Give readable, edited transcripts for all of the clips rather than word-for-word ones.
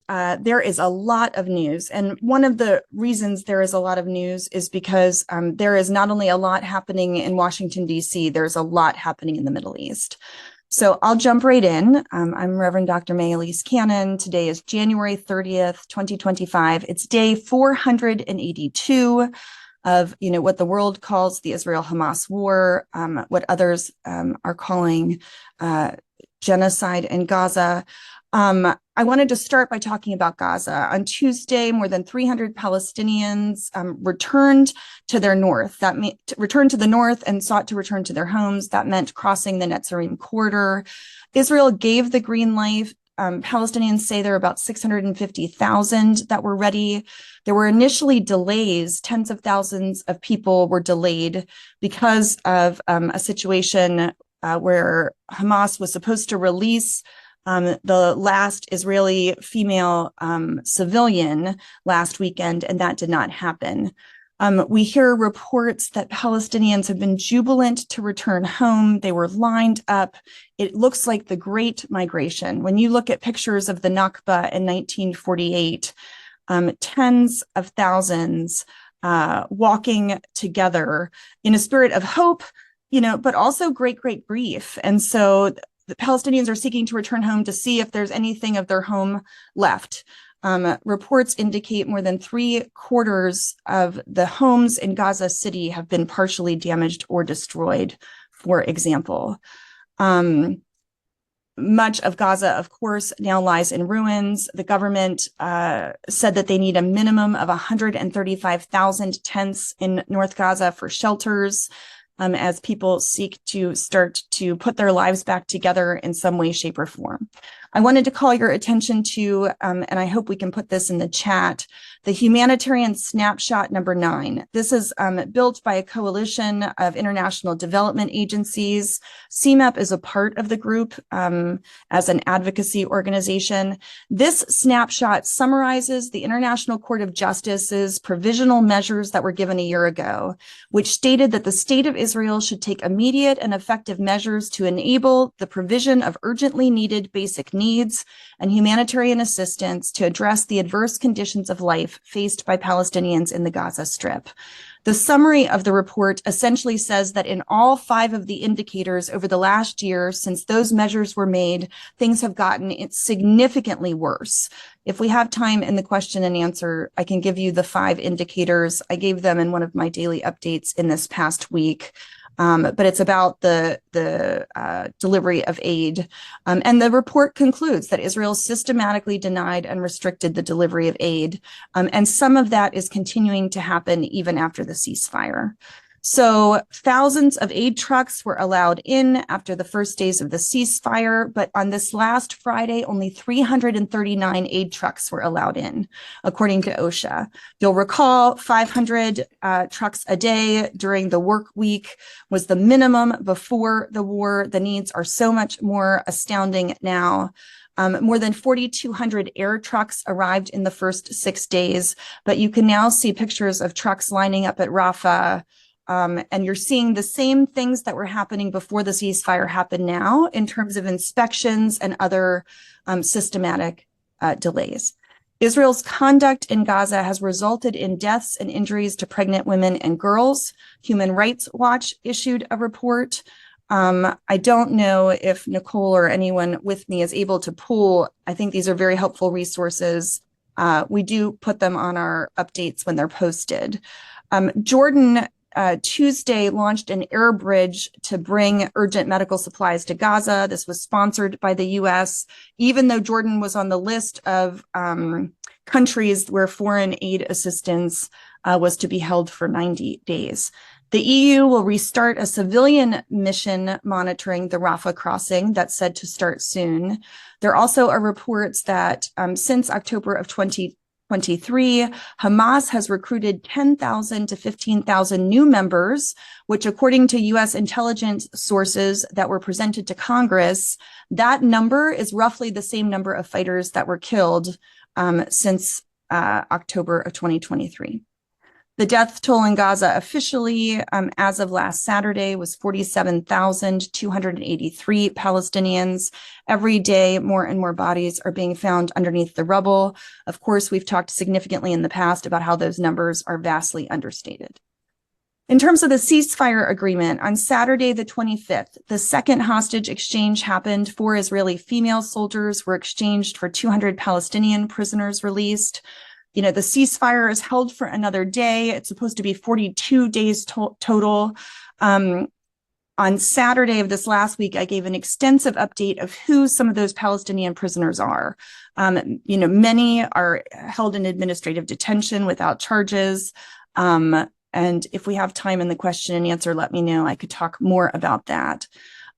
there is a lot of news. And one of the reasons there is a lot of news is because there is not only a lot happening in Washington, D.C., there's a lot happening in the Middle East. So I'll jump right in. I'm Reverend Dr. Elise Cannon. Today is January 30th, 2025. It's day 482 of, what the world calls the Israel-Hamas war, what others are calling genocide in Gaza. I wanted to start by talking about Gaza. On Tuesday, more than 300 Palestinians returned to their north. That meant returned to the north and sought to return to their homes. That meant crossing the Netzarim corridor. Israel gave the green light. Palestinians say there are about 650,000 that were ready. There were initially delays. Tens of thousands of people were delayed because of a situation where Hamas was supposed to release the last Israeli female civilian last weekend, and that did not happen. We hear reports that Palestinians have been jubilant to return home. They were lined up. It looks like the Great Migration. When you look at pictures of the Nakba in 1948, tens of thousands walking together in a spirit of hope, but also great grief. And so the Palestinians are seeking to return home to see if there's anything of their home left. Reports indicate more than 3/4 of the homes in Gaza City have been partially damaged or destroyed, for example. Much of Gaza, of course, now lies in ruins. The government said that they need a minimum of 135,000 tents in North Gaza for shelters, as people seek to start to put their lives back together in some way, shape, or form. I wanted to call your attention to, and I hope we can put this in the chat, the humanitarian snapshot number 9. This is built by a coalition of international development agencies. CMEP is a part of the group as an advocacy organization. This snapshot summarizes the International Court of Justice's provisional measures that were given a year ago, which stated that the state of Israel should take immediate and effective measures to enable the provision of urgently needed basic needs and humanitarian assistance to address the adverse conditions of life faced by Palestinians in the Gaza Strip. The summary of the report essentially says that in all 5 of the indicators over the last year since those measures were made, things have gotten significantly worse. If we have time in the question and answer, I can give you the 5 indicators. I gave them in one of my daily updates in this past week. But it's about the delivery of aid. And the report concludes that Israel systematically denied and restricted the delivery of aid. And some of that is continuing to happen even after the ceasefire. So thousands of aid trucks were allowed in after the first days of the ceasefire, but on this last Friday, only 339 aid trucks were allowed in, according to OSHA. You'll recall 500 trucks a day during the work week was the minimum before the war. The needs are so much more astounding now. More than 4,200 air trucks arrived in the first 6 days, but you can now see pictures of trucks lining up at Rafah. And you're seeing the same things that were happening before the ceasefire happen now in terms of inspections and other systematic delays. Israel's conduct in Gaza has resulted in deaths and injuries to pregnant women and girls. Human Rights Watch issued a report. I don't know if Nicole or anyone with me is able to pull. I think these are very helpful resources. We do put them on our updates when they're posted. Jordan Tuesday launched an air bridge to bring urgent medical supplies to Gaza. This was sponsored by the U.S., even though Jordan was on the list of countries where foreign aid assistance was to be held for 90 days. The EU will restart a civilian mission monitoring the Rafah crossing that's said to start soon. There also are reports that since October of 2023, Hamas has recruited 10,000 to 15,000 new members, which according to U.S. intelligence sources that were presented to Congress, that number is roughly the same number of fighters that were killed since October of 2023. The death toll in Gaza officially, as of last Saturday, was 47,283 Palestinians. Every day, more and more bodies are being found underneath the rubble. Of course, we've talked significantly in the past about how those numbers are vastly understated. In terms of the ceasefire agreement, on Saturday, the 25th, the second hostage exchange happened. 4 Israeli female soldiers were exchanged for 200 Palestinian prisoners released. The ceasefire is held for another day. It's supposed to be 42 days total. On Saturday of this last week, I gave an extensive update of who some of those Palestinian prisoners are. Many are held in administrative detention without charges. And if we have time in the question and answer, let me know. I could talk more about that.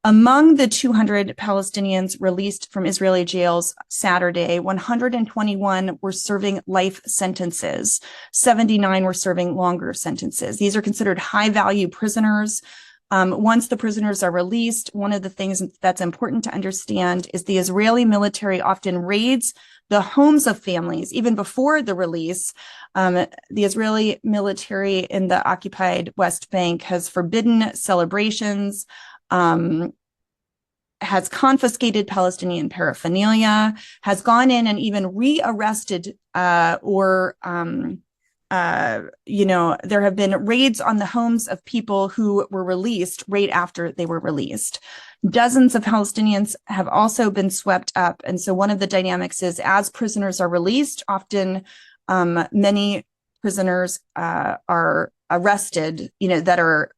Among the 200 Palestinians released from Israeli jails Saturday, 121 were serving life sentences. 79 were serving longer sentences. These are considered high-value prisoners. Once the prisoners are released, one of the things that's important to understand is the Israeli military often raids the homes of families, even before the release. The Israeli military in the occupied West Bank has forbidden celebrations, has confiscated Palestinian paraphernalia, has gone in and even rearrested there have been raids on the homes of people who were released right after they were released. Dozens of Palestinians have also been swept up. And so one of the dynamics is as prisoners are released, often many prisoners are arrested, that are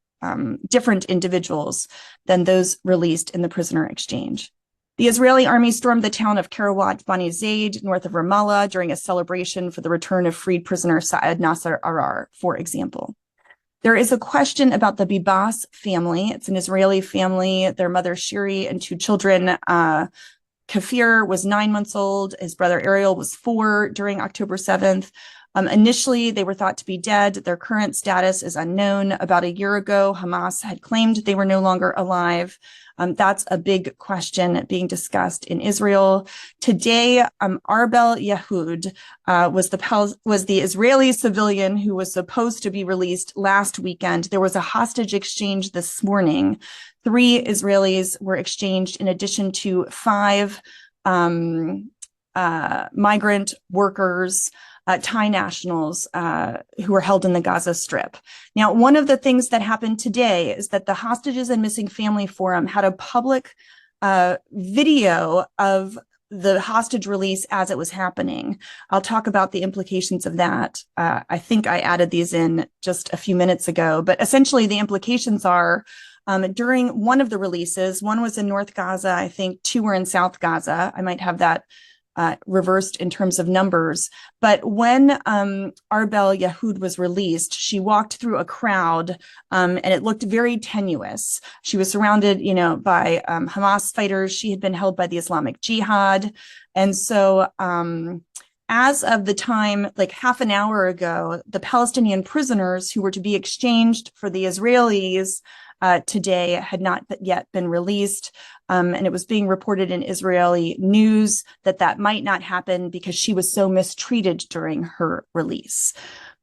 different individuals than those released in the prisoner exchange. The Israeli army stormed the town of Karawat Bani Zaid, north of Ramallah, during a celebration for the return of freed prisoner Saad Nasser Arar, for example. There is a question about the Bibas family. It's an Israeli family. Their mother, Shiri, and 2 children. Kafir was 9 months old. His brother Ariel was 4 during October 7th. Initially, they were thought to be dead. Their current status is unknown. About a year ago, Hamas had claimed they were no longer alive. That's a big question being discussed in Israel. Today, Arbel Yehud was the Israeli civilian who was supposed to be released last weekend. There was a hostage exchange this morning. 3 Israelis were exchanged in addition to 5 migrant workers, Thai nationals who were held in the Gaza Strip. Now, one of the things that happened today is that the Hostages and Missing Family Forum had a public video of the hostage release as it was happening. I'll talk about the implications of that. I think I added these in just a few minutes ago, but essentially the implications are during one of the releases, one was in North Gaza, I think 2 were in South Gaza. I might have that reversed in terms of numbers. But when Arbel Yehud was released, she walked through a crowd and it looked very tenuous. She was surrounded, by Hamas fighters. She had been held by the Islamic Jihad. And so as of the time, like half an hour ago, the Palestinian prisoners who were to be exchanged for the Israelis today had not yet been released. And it was being reported in Israeli news that might not happen because she was so mistreated during her release.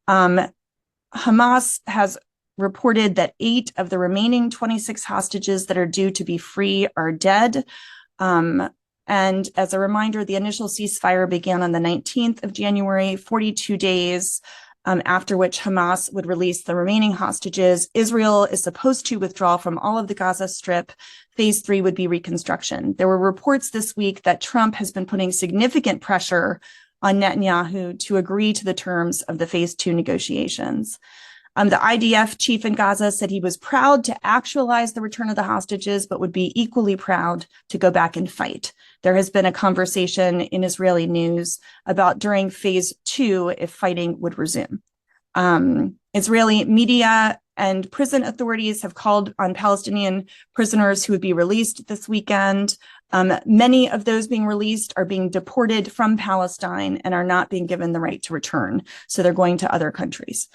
Hamas has reported that 8 of the remaining 26 hostages that are due to be free are dead. And as a reminder, the initial ceasefire began on the 19th of January, 42 days after which Hamas would release the remaining hostages. Israel is supposed to withdraw from all of the Gaza Strip. Phase 3 would be reconstruction. There were reports this week that Trump has been putting significant pressure on Netanyahu to agree to the terms of the Phase 2 negotiations. The IDF chief in Gaza said he was proud to actualize the return of the hostages, but would be equally proud to go back and fight. There has been a conversation in Israeli news about during Phase 2 if fighting would resume. Israeli media and prison authorities have called on Palestinian prisoners who would be released this weekend. Many of those being released are being deported from Palestine and are not being given the right to return. So they're going to other countries.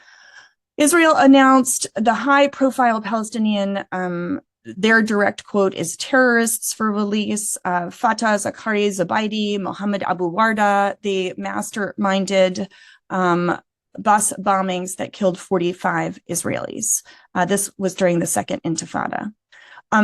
Israel announced the high-profile Palestinian, their direct quote is terrorists for release, Fatah Zakari Zubaidi, Mohammed Abu Warda, the masterminded bus bombings that killed 45 Israelis. This was during the Second Intifada.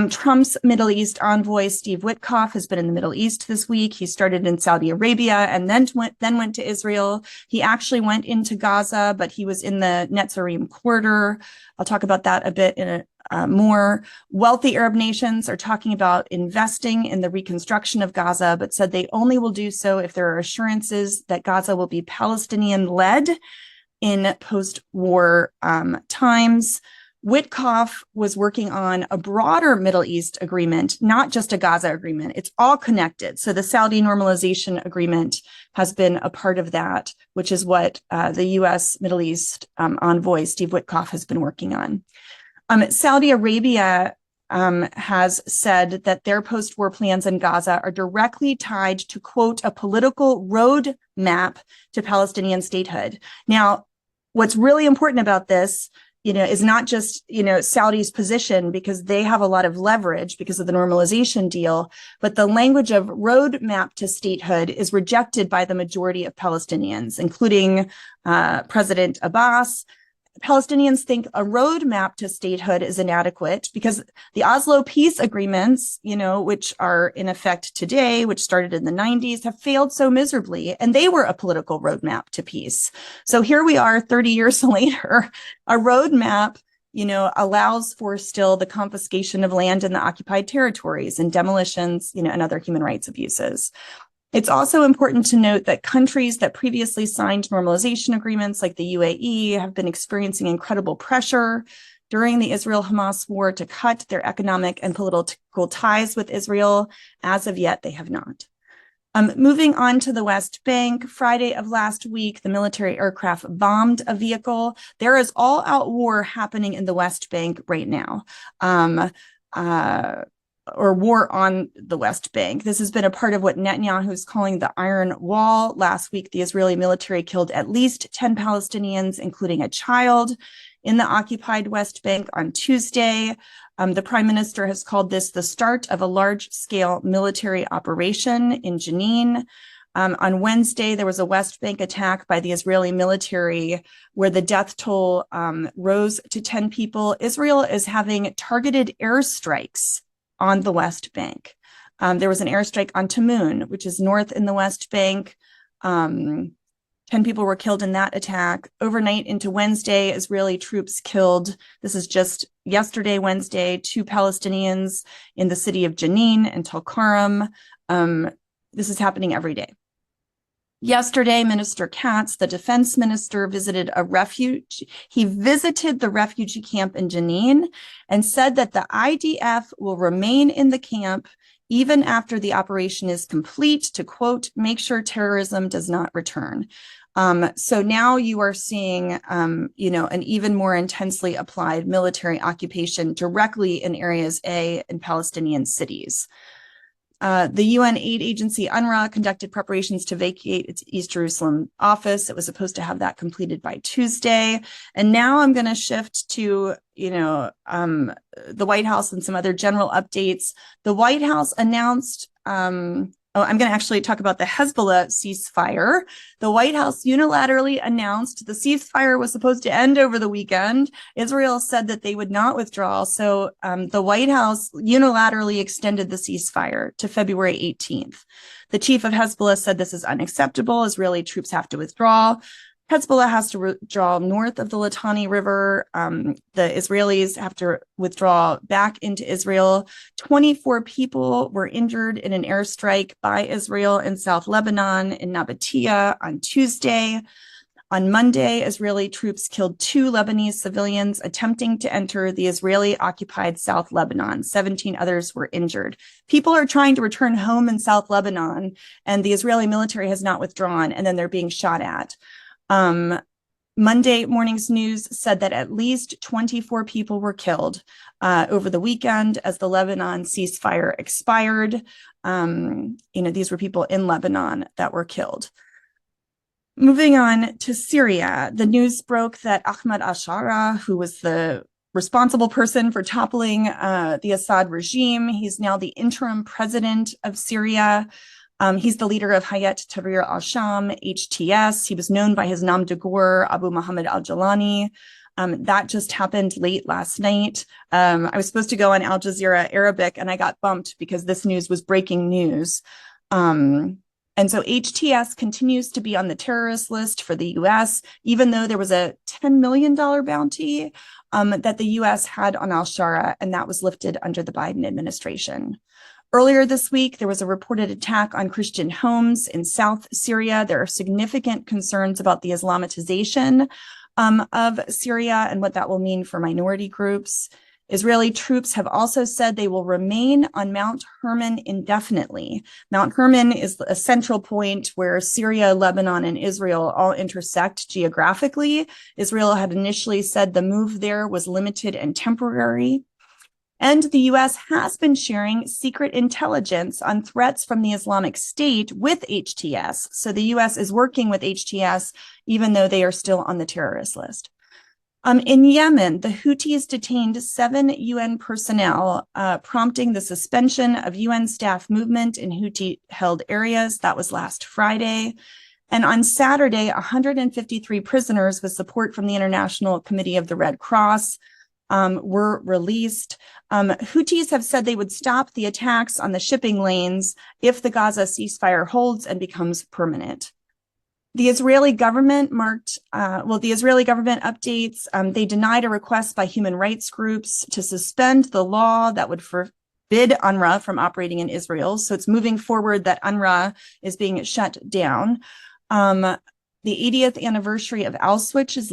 Trump's Middle East envoy, Steve Witkoff, has been in the Middle East this week. He started in Saudi Arabia and then went to Israel. He actually went into Gaza, but he was in the Netzarim corridor. I'll talk about that a bit in more. Wealthy Arab nations are talking about investing in the reconstruction of Gaza, but said they only will do so if there are assurances that Gaza will be Palestinian-led in post-war times. Witkoff was working on a broader Middle East agreement, not just a Gaza agreement. It's all connected. So the Saudi normalization agreement has been a part of that, which is what the U.S. Middle East envoy, Steve Witkoff, has been working on. Saudi Arabia has said that their post-war plans in Gaza are directly tied to, quote, a political roadmap to Palestinian statehood. Now, what's really important about this is not just, Saudi's position, because they have a lot of leverage because of the normalization deal, but the language of roadmap to statehood is rejected by the majority of Palestinians, including President Abbas. Palestinians think a roadmap to statehood is inadequate because the Oslo peace agreements, which are in effect today, which started in the 90s, have failed so miserably, and they were a political roadmap to peace. So here we are 30 years later, a roadmap, allows for still the confiscation of land in the occupied territories and demolitions, and other human rights abuses. It's also important to note that countries that previously signed normalization agreements like the UAE have been experiencing incredible pressure during the Israel-Hamas war to cut their economic and political ties with Israel. As of yet, they have not. Moving on to the West Bank, Friday of last week, the military aircraft bombed a vehicle. There is all-out war happening in the West Bank right now. Or war on the West Bank. This has been a part of what Netanyahu is calling the Iron Wall. Last week, the Israeli military killed at least 10 Palestinians, including a child, in the occupied West Bank on Tuesday. The prime minister has called this the start of a large-scale military operation in Jenin. On Wednesday, there was a West Bank attack by the Israeli military where the death toll rose to 10 people. Israel is having targeted airstrikes on the West Bank. There was an airstrike on Tamun, which is north in the West Bank. 10 people were killed in that attack. Overnight into Wednesday, Israeli troops killed, this is just yesterday, Wednesday, 2 Palestinians in the city of Jenin and Tulkarm. This is happening every day. Yesterday, Minister Katz, the defense minister, visited the refugee camp in Jenin and said that the IDF will remain in the camp even after the operation is complete to, quote, make sure terrorism does not return. So now you are seeing, an even more intensely applied military occupation directly in areas A in Palestinian cities. The UN aid agency UNRWA conducted preparations to vacate its East Jerusalem office. It was supposed to have that completed by Tuesday. And now I'm going to shift to, the White House and some other general updates. The White House announced, I'm going to actually talk about the Hezbollah ceasefire. The White House unilaterally announced the ceasefire was supposed to end over the weekend. Israel said that they would not withdraw. So the White House unilaterally extended the ceasefire to February 18th. The chief of Hezbollah said this is unacceptable. Israeli troops have to withdraw. Hezbollah has to withdraw north of the Litani River. The Israelis have to withdraw back into Israel. 24 people were injured in an airstrike by Israel in South Lebanon in Nabatea on Tuesday. On Monday, Israeli troops killed 2 Lebanese civilians attempting to enter the Israeli-occupied South Lebanon. 17 others were injured. People are trying to return home in South Lebanon, and the Israeli military has not withdrawn, and then they're being shot at. Monday morning's news said that at least 24 people were killed over the weekend as the Lebanon ceasefire expired. These were people in Lebanon that were killed. Moving on to Syria, the news broke that Ahmed al-Shara, who was the responsible person for toppling the Assad regime, he's now the interim president of Syria. He's the leader of Hayat Tahrir al-Sham, HTS. He was known by his nom de guerre, Abu Muhammad al-Jalani. That just happened late last night. I was supposed to go on Al Jazeera Arabic, and I got bumped because this news was breaking news. And so HTS continues to be on the terrorist list for the US, even though there was a $10 million bounty that the US had on al-Shara, and that was lifted under the Biden administration. Earlier this week, there was a reported attack on Christian homes in South Syria. There are significant concerns about the Islamicization of Syria and what that will mean for minority groups. Israeli troops have also said they will remain on Mount Hermon indefinitely. Mount Hermon is a central point where Syria, Lebanon, and Israel all intersect geographically. Israel had initially said the move there was limited and temporary. And the US has been sharing secret intelligence on threats from the Islamic State with HTS. So the US is working with HTS, even though they are still on the terrorist list. In Yemen, the Houthis detained 7 UN personnel, prompting the suspension of UN staff movement in Houthi-held areas. That was last Friday. And on Saturday, 153 prisoners with support from the International Committee of the Red Cross were released. Houthis have said they would stop the attacks on the shipping lanes if the Gaza ceasefire holds and becomes permanent. The Israeli government the Israeli government updates, they denied a request by human rights groups to suspend the law that would forbid UNRWA from operating in Israel. So it's moving forward that UNRWA is being shut down. The 80th anniversary of Auschwitz's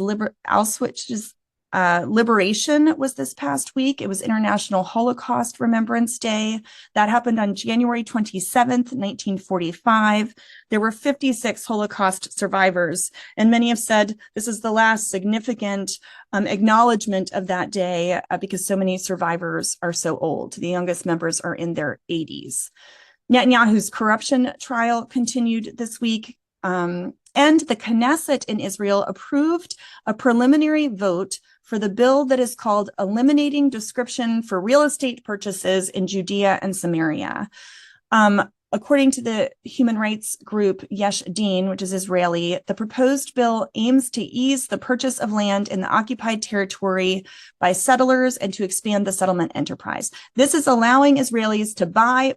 liberation was this past week. It was International Holocaust Remembrance Day. That happened on January 27th, 1945. There were 56 Holocaust survivors, and many have said this is the last significant acknowledgement of that day because so many survivors are so old. The youngest members are in their 80s. Netanyahu's corruption trial continued this week. And the Knesset in Israel approved a preliminary vote for the bill that is called Eliminating Description for Real Estate Purchases in Judea and Samaria. According to the human rights group Yesh Din, which is Israeli, the proposed bill aims to ease the purchase of land in the occupied territory by settlers and to expand the settlement enterprise. This is allowing Israelis to buy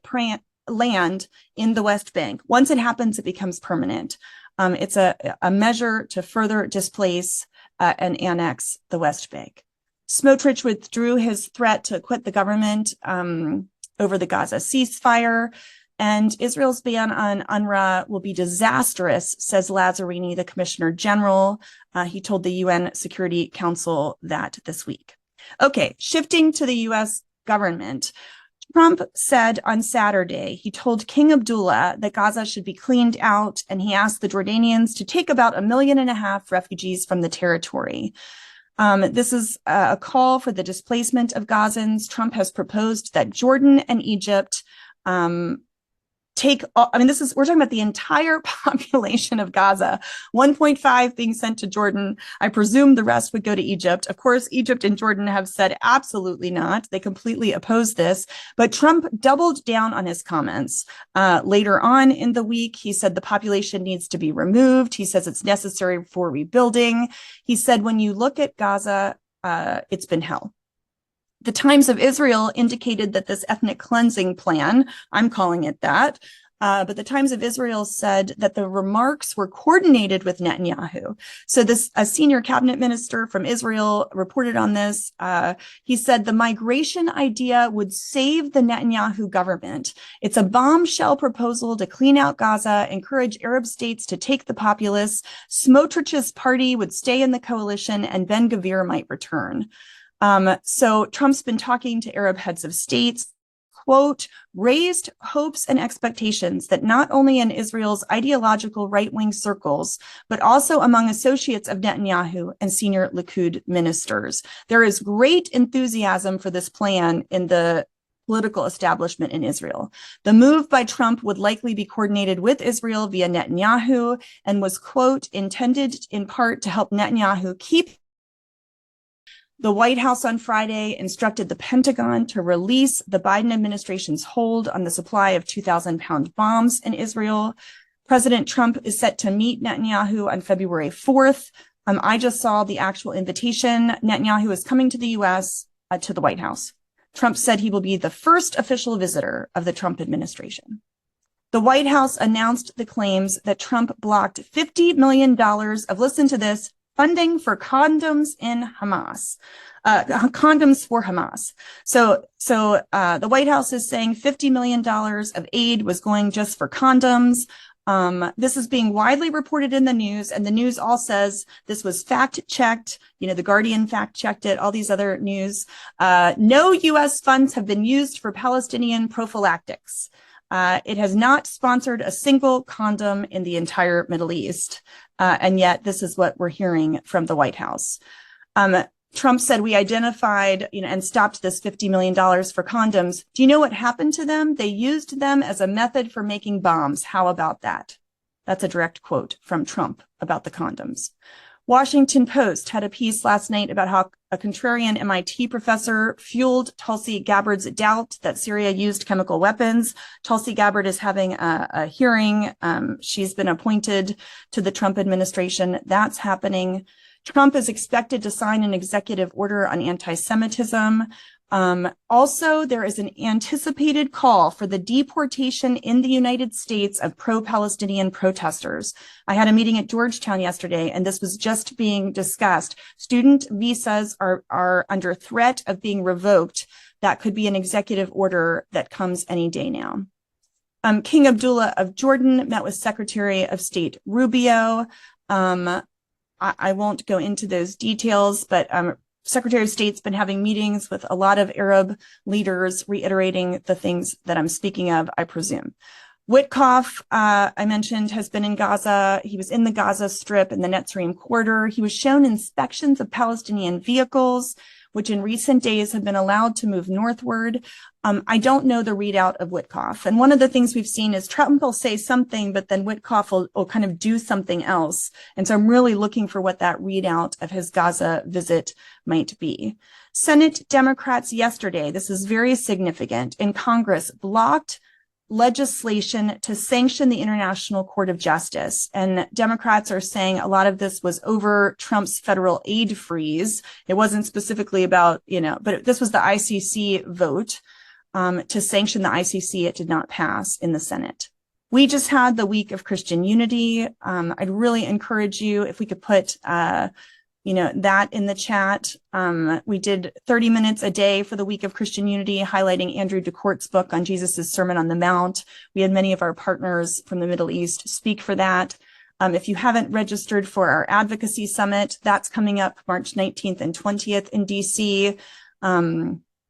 land in the West Bank. Once it happens, it becomes permanent. It's a measure to further displace and annex the West Bank. Smotrich withdrew his threat to quit the government over the Gaza ceasefire, and Israel's ban on UNRWA will be disastrous, says Lazzarini, the Commissioner General. He told the UN Security Council that this week. Okay, shifting to the US government. Trump said on Saturday, he told King Abdullah that Gaza should be cleaned out, and he asked the Jordanians to take about 1.5 million refugees from the territory. This is a call for the displacement of Gazans. Trump has proposed that Jordan and Egypt we're talking about the entire population of Gaza, 1.5 being sent to Jordan. I presume the rest would go to Egypt. Of course, Egypt and Jordan have said absolutely not. They completely oppose this. But Trump doubled down on his comments. Later on in the week, he said the population needs to be removed. He says it's necessary for rebuilding. He said, when you look at Gaza, it's been hell. The Times of Israel indicated that this ethnic cleansing plan, I'm calling it that, but the Times of Israel said that the remarks were coordinated with Netanyahu. So a senior cabinet minister from Israel reported on this. He said the migration idea would save the Netanyahu government. It's a bombshell proposal to clean out Gaza, encourage Arab states to take the populace. Smotrich's party would stay in the coalition, and Ben Gvir might return. So Trump's been talking to Arab heads of states, quote, raised hopes and expectations that not only in Israel's ideological right-wing circles, but also among associates of Netanyahu and senior Likud ministers. There is great enthusiasm for this plan in the political establishment in Israel. The move by Trump would likely be coordinated with Israel via Netanyahu and was, quote, intended in part to help Netanyahu keep The White House on Friday instructed the Pentagon to release the Biden administration's hold on the supply of 2,000-pound bombs in Israel. President Trump is set to meet Netanyahu on February 4th. I just saw the actual invitation. Netanyahu is coming to the U.S. To the White House. Trump said he will be the first official visitor of the Trump administration. The White House announced the claims that Trump blocked $50 million of, listen to this, funding for condoms in Hamas, condoms for Hamas. So the White House is saying $50 million of aid was going just for condoms. This is being widely reported in the news, and the news all says this was fact-checked. You know, The Guardian fact-checked it, all these other news. No U.S. funds have been used for Palestinian prophylactics. It has not sponsored a single condom in the entire Middle East. And yet this is what we're hearing from the White House. Trump said we identified, and stopped this $50 million for condoms. Do you know what happened to them? They used them as a method for making bombs. How about that? That's a direct quote from Trump about the condoms. Washington Post had a piece last night about how a contrarian MIT professor fueled Tulsi Gabbard's doubt that Syria used chemical weapons. Tulsi Gabbard is having a hearing. She's been appointed to the Trump administration. That's happening. Trump is expected to sign an executive order on anti-Semitism. Also, there is an anticipated call for the deportation in the United States of pro-Palestinian protesters. I had a meeting at Georgetown yesterday, and this was just being discussed. Student visas are under threat of being revoked. That could be an executive order that comes any day now. King Abdullah of Jordan met with Secretary of State Rubio. I won't go into those details, but Secretary of State's been having meetings with a lot of Arab leaders, reiterating the things that I'm speaking of, I presume. Witkoff, I mentioned, has been in Gaza. He was in the Gaza Strip in the Netzarim corridor. He was shown inspections of Palestinian vehicles, which in recent days have been allowed to move northward. I don't know the readout of Witkoff. And one of the things we've seen is Trump will say something, but then Witkoff will kind of do something else. And so I'm really looking for what that readout of his Gaza visit might be. Senate Democrats yesterday, this is very significant, in Congress blocked legislation to sanction the International Court of Justice. And Democrats are saying a lot of this was over Trump's federal aid freeze. It wasn't specifically about, but this was the ICC vote to sanction the ICC. It did not pass in the Senate. We just had the Week of Christian Unity. I'd really encourage you, if we could put that in the chat. We did 30 minutes a day for the Week of Christian Unity, highlighting Andrew DeCourt's book on Jesus' Sermon on the Mount. We had many of our partners from the Middle East speak for that. If you haven't registered for our advocacy summit, that's coming up March 19th and 20th in DC.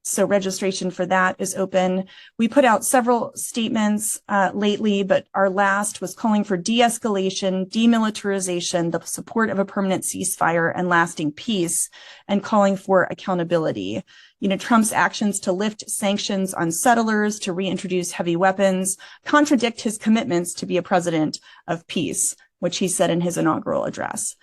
So registration for that is open. We put out several statements lately, but our last was calling for de-escalation, demilitarization, the support of a permanent ceasefire and lasting peace, and calling for accountability. Trump's actions to lift sanctions on settlers, to reintroduce heavy weapons, contradict his commitments to be a president of peace, which he said in his inaugural address.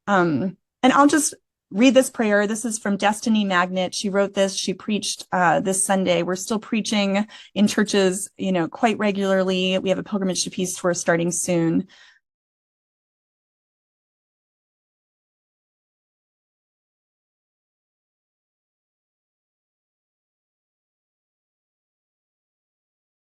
And I'll just read this prayer. This is from Destiny Magnet. She wrote this. She preached this Sunday. We're still preaching in churches, quite regularly. We have a Pilgrimage to Peace tour starting soon.